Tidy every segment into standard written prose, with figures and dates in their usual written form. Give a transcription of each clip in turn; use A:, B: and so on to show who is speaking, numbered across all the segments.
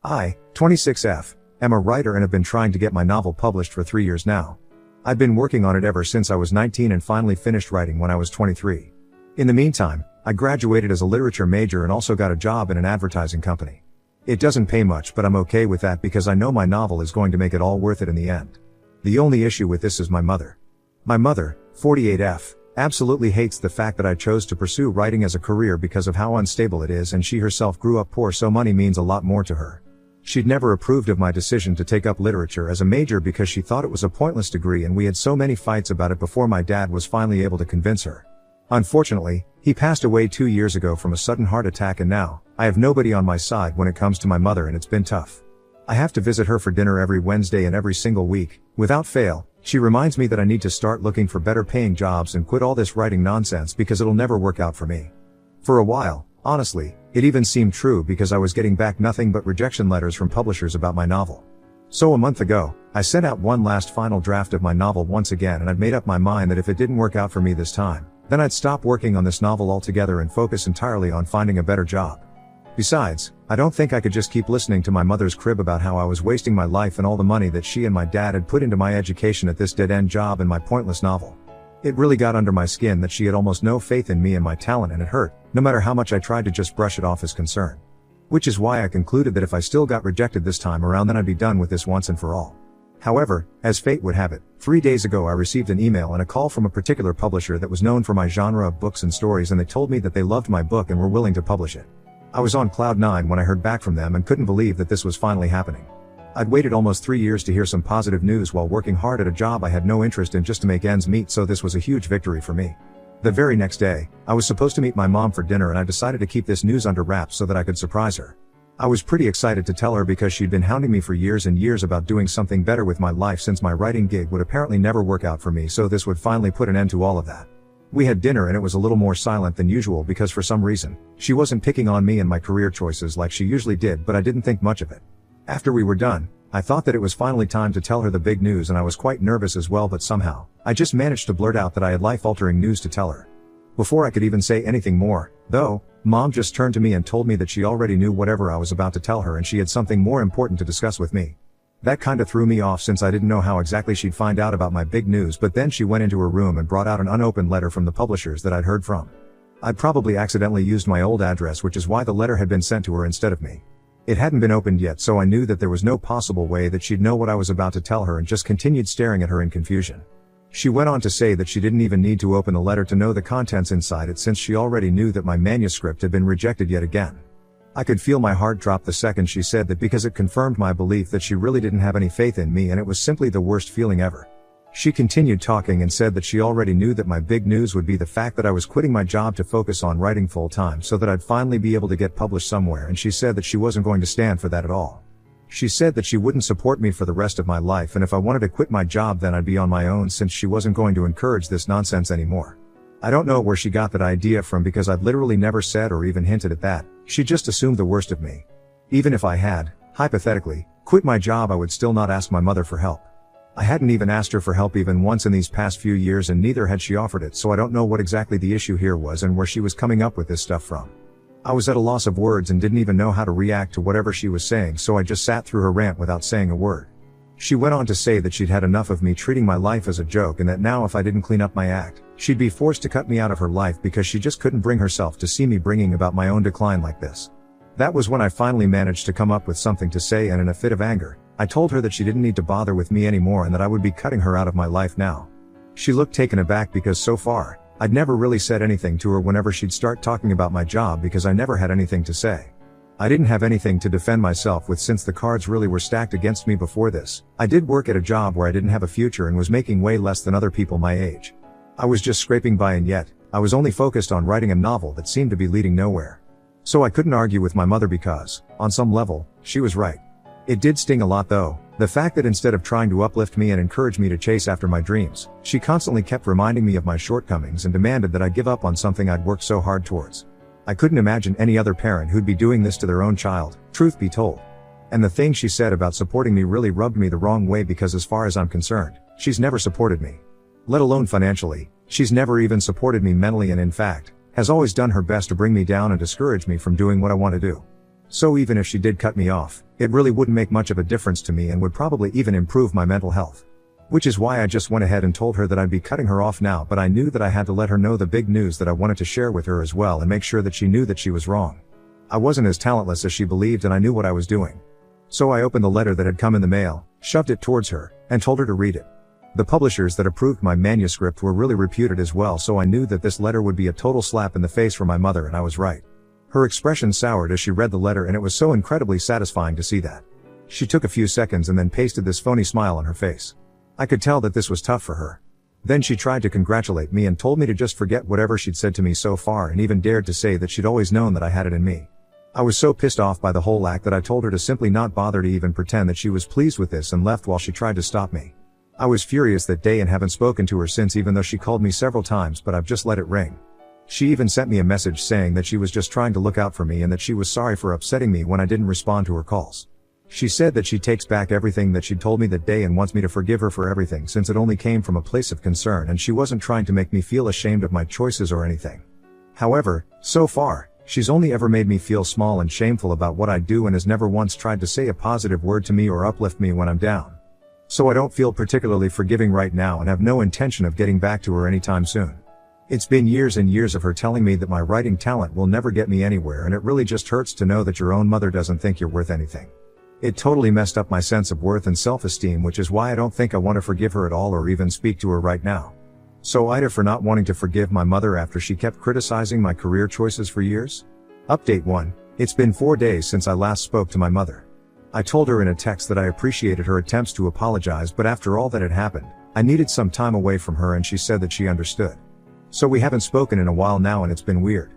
A: I, 26F, am a writer and have been trying to get my novel published for 3 years now. I've been working on it ever since I was 19 and finally finished writing when I was 23. In the meantime, I graduated as a literature major and also got a job in an advertising company. It doesn't pay much, but I'm okay with that because I know my novel is going to make it all worth it in the end. The only issue with this is my mother. My mother, 48F, absolutely hates the fact that I chose to pursue writing as a career because of how unstable it is, and she herself grew up poor, so money means a lot more to her. She'd never approved of my decision to take up literature as a major because she thought it was a pointless degree, and we had so many fights about it before my dad was finally able to convince her. Unfortunately, he passed away 2 years ago from a sudden heart attack, and now, I have nobody on my side when it comes to my mother, and it's been tough. I have to visit her for dinner every Wednesday and every single week, without fail. She reminds me that I need to start looking for better paying jobs and quit all this writing nonsense because it'll never work out for me. For a while, honestly, it even seemed true because I was getting back nothing but rejection letters from publishers about my novel. So a month ago, I sent out one last final draft of my novel once again, and I'd made up my mind that if it didn't work out for me this time, then I'd stop working on this novel altogether and focus entirely on finding a better job. Besides, I don't think I could just keep listening to my mother's crib about how I was wasting my life and all the money that she and my dad had put into my education at this dead-end job and my pointless novel. It really got under my skin that she had almost no faith in me and my talent, and it hurt, no matter how much I tried to just brush it off as concern. Which is why I concluded that if I still got rejected this time around, then I'd be done with this once and for all. However, as fate would have it, 3 days ago I received an email and a call from a particular publisher that was known for my genre of books and stories, and they told me that they loved my book and were willing to publish it. I was on cloud 9 when I heard back from them and couldn't believe that this was finally happening. I'd waited almost 3 years to hear some positive news while working hard at a job I had no interest in just to make ends meet, so this was a huge victory for me. The very next day, I was supposed to meet my mom for dinner, and I decided to keep this news under wraps so that I could surprise her. I was pretty excited to tell her because she'd been hounding me for years and years about doing something better with my life since my writing gig would apparently never work out for me, so this would finally put an end to all of that. We had dinner and it was a little more silent than usual because for some reason, she wasn't picking on me and my career choices like she usually did, but I didn't think much of it. After we were done, I thought that it was finally time to tell her the big news, and I was quite nervous as well, but somehow, I just managed to blurt out that I had life-altering news to tell her. Before I could even say anything more, though, Mom just turned to me and told me that she already knew whatever I was about to tell her and she had something more important to discuss with me. That kinda threw me off since I didn't know how exactly she'd find out about my big news, but then she went into her room and brought out an unopened letter from the publishers that I'd heard from. I'd probably accidentally used my old address, which is why the letter had been sent to her instead of me. It hadn't been opened yet, so I knew that there was no possible way that she'd know what I was about to tell her, and just continued staring at her in confusion. She went on to say that she didn't even need to open the letter to know the contents inside it, since she already knew that my manuscript had been rejected yet again. I could feel my heart drop the second she said that, because it confirmed my belief that she really didn't have any faith in me, and it was simply the worst feeling ever. She continued talking and said that she already knew that my big news would be the fact that I was quitting my job to focus on writing full time so that I'd finally be able to get published somewhere, and she said that she wasn't going to stand for that at all. She said that she wouldn't support me for the rest of my life, and if I wanted to quit my job then I'd be on my own, since she wasn't going to encourage this nonsense anymore. I don't know where she got that idea from because I'd literally never said or even hinted at that. She just assumed the worst of me. Even if I had, hypothetically, quit my job, I would still not ask my mother for help. I hadn't even asked her for help even once in these past few years, and neither had she offered it, so I don't know what exactly the issue here was and where she was coming up with this stuff from. I was at a loss of words and didn't even know how to react to whatever she was saying, so I just sat through her rant without saying a word. She went on to say that she'd had enough of me treating my life as a joke, and that now if I didn't clean up my act, she'd be forced to cut me out of her life because she just couldn't bring herself to see me bringing about my own decline like this. That was when I finally managed to come up with something to say, and in a fit of anger, I told her that she didn't need to bother with me anymore and that I would be cutting her out of my life now. She looked taken aback because so far, I'd never really said anything to her whenever she'd start talking about my job because I never had anything to say. I didn't have anything to defend myself with since the cards really were stacked against me before this. I did work at a job where I didn't have a future and was making way less than other people my age. I was just scraping by, and yet, I was only focused on writing a novel that seemed to be leading nowhere. So I couldn't argue with my mother because, on some level, she was right. It did sting a lot though, the fact that instead of trying to uplift me and encourage me to chase after my dreams, she constantly kept reminding me of my shortcomings and demanded that I give up on something I'd worked so hard towards. I couldn't imagine any other parent who'd be doing this to their own child, truth be told. And the thing she said about supporting me really rubbed me the wrong way because as far as I'm concerned, she's never supported me. Let alone financially, she's never even supported me mentally, and in fact, has always done her best to bring me down and discourage me from doing what I want to do. So even if she did cut me off, It really wouldn't make much of a difference to me and would probably even improve my mental health. Which is why I just went ahead and told her that I'd be cutting her off now, but I knew that I had to let her know the big news that I wanted to share with her as well and make sure that she knew that she was wrong. I wasn't as talentless as she believed and I knew what I was doing. So I opened the letter that had come in the mail, shoved it towards her, and told her to read it. The publishers that approved my manuscript were really reputed as well, so I knew that this letter would be a total slap in the face for my mother, and I was right. Her expression soured as she read the letter, and it was so incredibly satisfying to see that. She took a few seconds and then pasted this phony smile on her face. I could tell that this was tough for her. Then she tried to congratulate me and told me to just forget whatever she'd said to me so far, and even dared to say that she'd always known that I had it in me. I was so pissed off by the whole act that I told her to simply not bother to even pretend that she was pleased with this and left while she tried to stop me. I was furious that day and haven't spoken to her since, even though she called me several times, but I've just let it ring. She even sent me a message saying that she was just trying to look out for me and that she was sorry for upsetting me when I didn't respond to her calls. She said that she takes back everything that she'd told me that day and wants me to forgive her for everything since it only came from a place of concern and she wasn't trying to make me feel ashamed of my choices or anything. However, so far, she's only ever made me feel small and shameful about what I do and has never once tried to say a positive word to me or uplift me when I'm down. So I don't feel particularly forgiving right now and have no intention of getting back to her anytime soon. It's been years and years of her telling me that my writing talent will never get me anywhere, and it really just hurts to know that your own mother doesn't think you're worth anything. It totally messed up my sense of worth and self-esteem, which is why I don't think I want to forgive her at all or even speak to her right now. So Ida, for not wanting to forgive my mother after she kept criticizing my career choices for years. Update 1. It's been 4 days since I last spoke to my mother. I told her in a text that I appreciated her attempts to apologize, but after all that had happened, I needed some time away from her and she said that she understood. So we haven't spoken in a while now and it's been weird.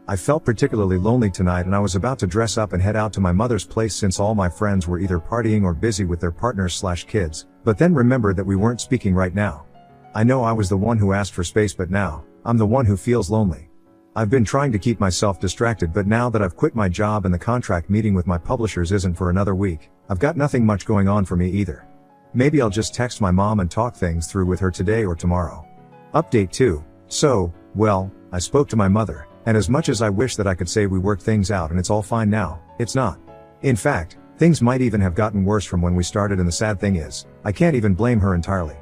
A: I felt particularly lonely tonight and I was about to dress up and head out to my mother's place since all my friends were either partying or busy with their partners/kids, but then remembered that we weren't speaking right now. I know I was the one who asked for space, but now, I'm the one who feels lonely. I've been trying to keep myself distracted, but now that I've quit my job and the contract meeting with my publishers isn't for another week, I've got nothing much going on for me either. Maybe I'll just text my mom and talk things through with her today or tomorrow. Update 2. So, well, I spoke to my mother. And as much as I wish that I could say we worked things out and it's all fine now, it's not. In fact, things might even have gotten worse from when we started, and the sad thing is, I can't even blame her entirely.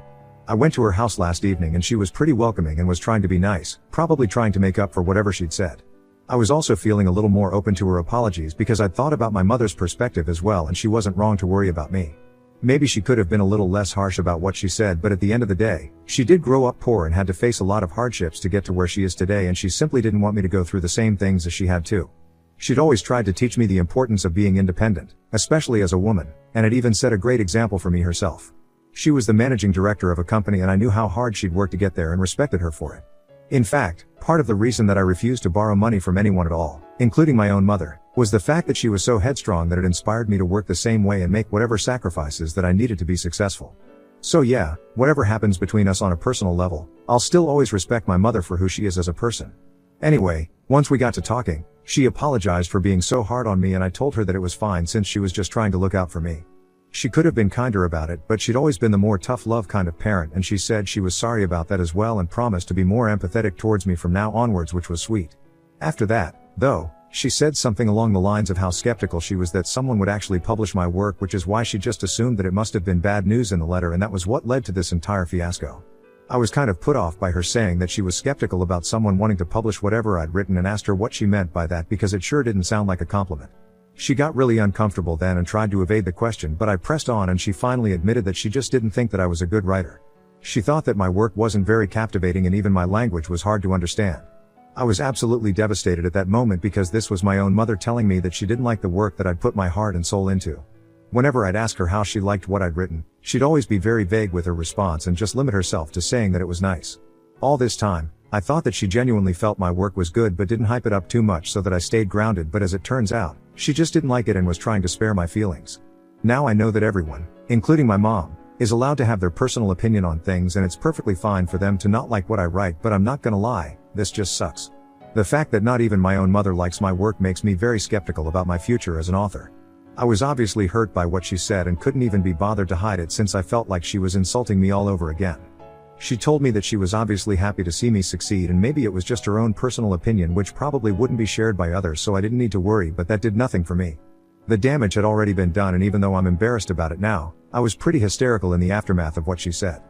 A: I went to her house last evening and she was pretty welcoming and was trying to be nice, probably trying to make up for whatever she'd said. I was also feeling a little more open to her apologies because I'd thought about my mother's perspective as well, and she wasn't wrong to worry about me. Maybe she could have been a little less harsh about what she said, but at the end of the day, she did grow up poor and had to face a lot of hardships to get to where she is today, and she simply didn't want me to go through the same things as she had too. She'd always tried to teach me the importance of being independent, especially as a woman, and had even set a great example for me herself. She was the managing director of a company and I knew how hard she'd worked to get there and respected her for it. In fact, part of the reason that I refused to borrow money from anyone at all, including my own mother, was the fact that she was so headstrong that it inspired me to work the same way and make whatever sacrifices that I needed to be successful. So yeah, whatever happens between us on a personal level, I'll still always respect my mother for who she is as a person. Anyway, once we got to talking, she apologized for being so hard on me and I told her that it was fine since she was just trying to look out for me. She could have been kinder about it, but she'd always been the more tough love kind of parent, and she said she was sorry about that as well and promised to be more empathetic towards me from now onwards, which was sweet. After that, though, she said something along the lines of how skeptical she was that someone would actually publish my work, which is why she just assumed that it must have been bad news in the letter, and that was what led to this entire fiasco. I was kind of put off by her saying that she was skeptical about someone wanting to publish whatever I'd written and asked her what she meant by that because it sure didn't sound like a compliment. She got really uncomfortable then and tried to evade the question, but I pressed on and she finally admitted that she just didn't think that I was a good writer. She thought that my work wasn't very captivating and even my language was hard to understand. I was absolutely devastated at that moment because this was my own mother telling me that she didn't like the work that I'd put my heart and soul into. Whenever I'd ask her how she liked what I'd written, she'd always be very vague with her response and just limit herself to saying that it was nice. All this time, I thought that she genuinely felt my work was good but didn't hype it up too much so that I stayed grounded, but as it turns out, she just didn't like it and was trying to spare my feelings. Now I know that everyone, including my mom, is allowed to have their personal opinion on things, and it's perfectly fine for them to not like what I write, but I'm not gonna lie, this just sucks. The fact that not even my own mother likes my work makes me very skeptical about my future as an author. I was obviously hurt by what she said and couldn't even be bothered to hide it since I felt like she was insulting me all over again. She told me that she was obviously happy to see me succeed and maybe it was just her own personal opinion which probably wouldn't be shared by others, so I didn't need to worry, but that did nothing for me. The damage had already been done, and even though I'm embarrassed about it now, I was pretty hysterical in the aftermath of what she said.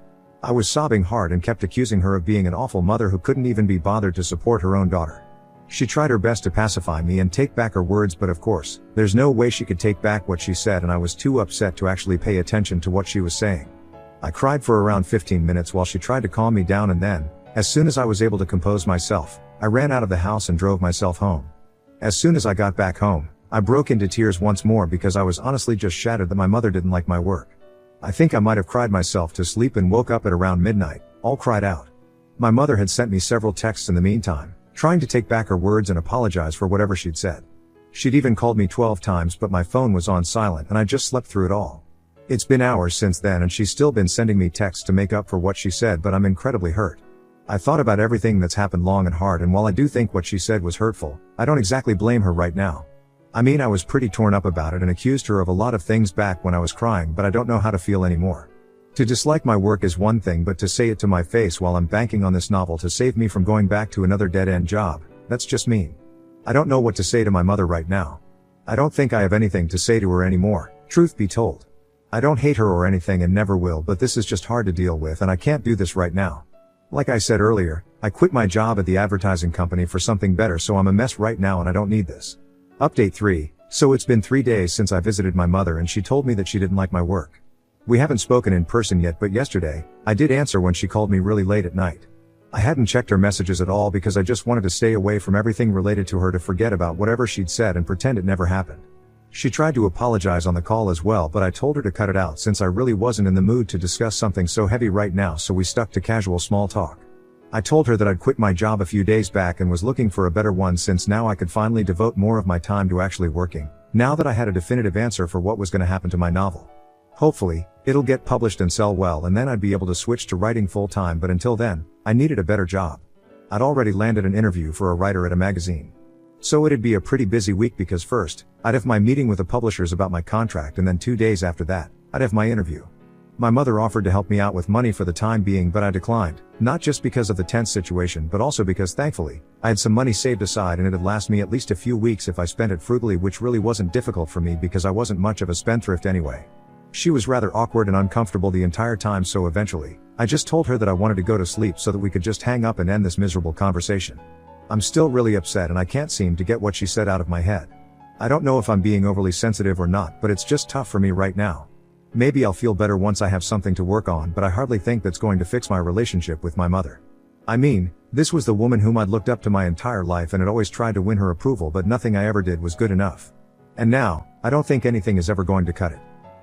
A: I was sobbing hard and kept accusing her of being an awful mother who couldn't even be bothered to support her own daughter. She tried her best to pacify me and take back her words, but of course, there's no way she could take back what she said, and I was too upset to actually pay attention to what she was saying. I cried for around 15 minutes while she tried to calm me down, and then, as soon as I was able to compose myself, I ran out of the house and drove myself home. As soon as I got back home, I broke into tears once more because I was honestly just shattered that my mother didn't like my work. I think I might have cried myself to sleep and woke up at around midnight, all cried out. My mother had sent me several texts in the meantime, trying to take back her words and apologize for whatever she'd said. She'd even called me 12 times, but my phone was on silent and I just slept through it all. It's been hours since then and she's still been sending me texts to make up for what she said, but I'm incredibly hurt. I thought about everything that's happened long and hard, and while I do think what she said was hurtful, I don't exactly blame her right now. I mean, I was pretty torn up about it and accused her of a lot of things back when I was crying, but I don't know how to feel anymore. To dislike my work is one thing, but to say it to my face while I'm banking on this novel to save me from going back to another dead-end job, that's just mean. I don't know what to say to my mother right now. I don't think I have anything to say to her anymore, truth be told. I don't hate her or anything and never will, but this is just hard to deal with and I can't do this right now. Like I said earlier, I quit my job at the advertising company for something better, so I'm a mess right now and I don't need this. Update 3. So it's been 3 days since I visited my mother and she told me that she didn't like my work. We haven't spoken in person yet, but yesterday, I did answer when she called me really late at night. I hadn't checked her messages at all because I just wanted to stay away from everything related to her, to forget about whatever she'd said and pretend it never happened. She tried to apologize on the call as well, but I told her to cut it out since I really wasn't in the mood to discuss something so heavy right now, so we stuck to casual small talk. I told her that I'd quit my job a few days back and was looking for a better one, since now I could finally devote more of my time to actually working, now that I had a definitive answer for what was going to happen to my novel. Hopefully, it'll get published and sell well, and then I'd be able to switch to writing full time, but until then, I needed a better job. I'd already landed an interview for a writer at a magazine. So it'd be a pretty busy week because first, I'd have my meeting with the publishers about my contract, and then 2 days after that, I'd have my interview. My mother offered to help me out with money for the time being, but I declined, not just because of the tense situation but also because thankfully, I had some money saved aside and it'd last me at least a few weeks if I spent it frugally, which really wasn't difficult for me because I wasn't much of a spendthrift anyway. She was rather awkward and uncomfortable the entire time, so eventually, I just told her that I wanted to go to sleep so that we could just hang up and end this miserable conversation. I'm still really upset and I can't seem to get what she said out of my head. I don't know if I'm being overly sensitive or not, but it's just tough for me right now. Maybe I'll feel better once I have something to work on, but I hardly think that's going to fix my relationship with my mother. I mean, this was the woman whom I'd looked up to my entire life and had always tried to win her approval, but nothing I ever did was good enough. And now, I don't think anything is ever going to cut it.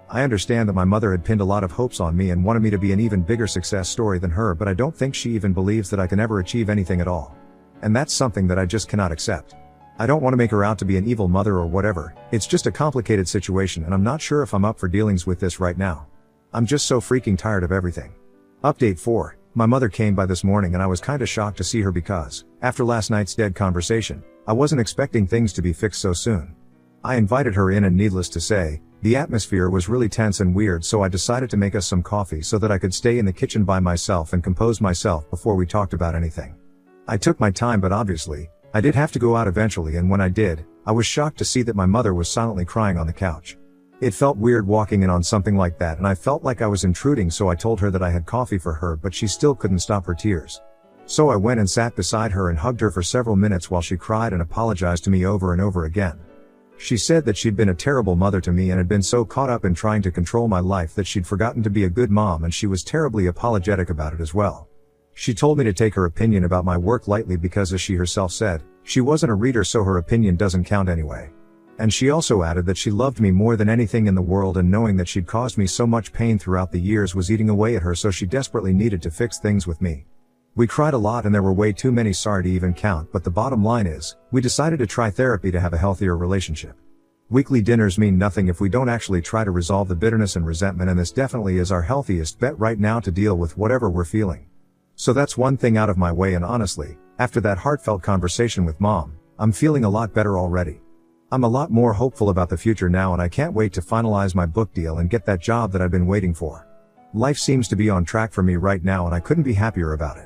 A: I understand that my mother had pinned a lot of hopes on me and wanted me to be an even bigger success story than her, but I don't think she even believes that I can ever achieve anything at all. And that's something that I just cannot accept. I don't want to make her out to be an evil mother or whatever, it's just a complicated situation and I'm not sure if I'm up for dealings with this right now. I'm just so freaking tired of everything. Update 4. My mother came by this morning and I was kinda shocked to see her because, after last night's dead conversation, I wasn't expecting things to be fixed so soon. I invited her in and needless to say, the atmosphere was really tense and weird, so I decided to make us some coffee so that I could stay in the kitchen by myself and compose myself before we talked about anything. I took my time, but obviously, I did have to go out eventually, and when I did, I was shocked to see that my mother was silently crying on the couch. It felt weird walking in on something like that and I felt like I was intruding, so I told her that I had coffee for her, but she still couldn't stop her tears. So I went and sat beside her and hugged her for several minutes while she cried and apologized to me over and over again. She said that she'd been a terrible mother to me and had been so caught up in trying to control my life that she'd forgotten to be a good mom, and she was terribly apologetic about it as well. She told me to take her opinion about my work lightly because, as she herself said, she wasn't a reader, so her opinion doesn't count anyway. And she also added that she loved me more than anything in the world, and knowing that she'd caused me so much pain throughout the years was eating away at her, so she desperately needed to fix things with me. We cried a lot and there were way too many, sorry to even count, but the bottom line is, we decided to try therapy to have a healthier relationship. Weekly dinners mean nothing if we don't actually try to resolve the bitterness and resentment, and this definitely is our healthiest bet right now to deal with whatever we're feeling. So that's one thing out of my way, and honestly, after that heartfelt conversation with Mom, I'm feeling a lot better already. I'm a lot more hopeful about the future now, and I can't wait to finalize my book deal and get that job that I've been waiting for. Life seems to be on track for me right now and I couldn't be happier about it.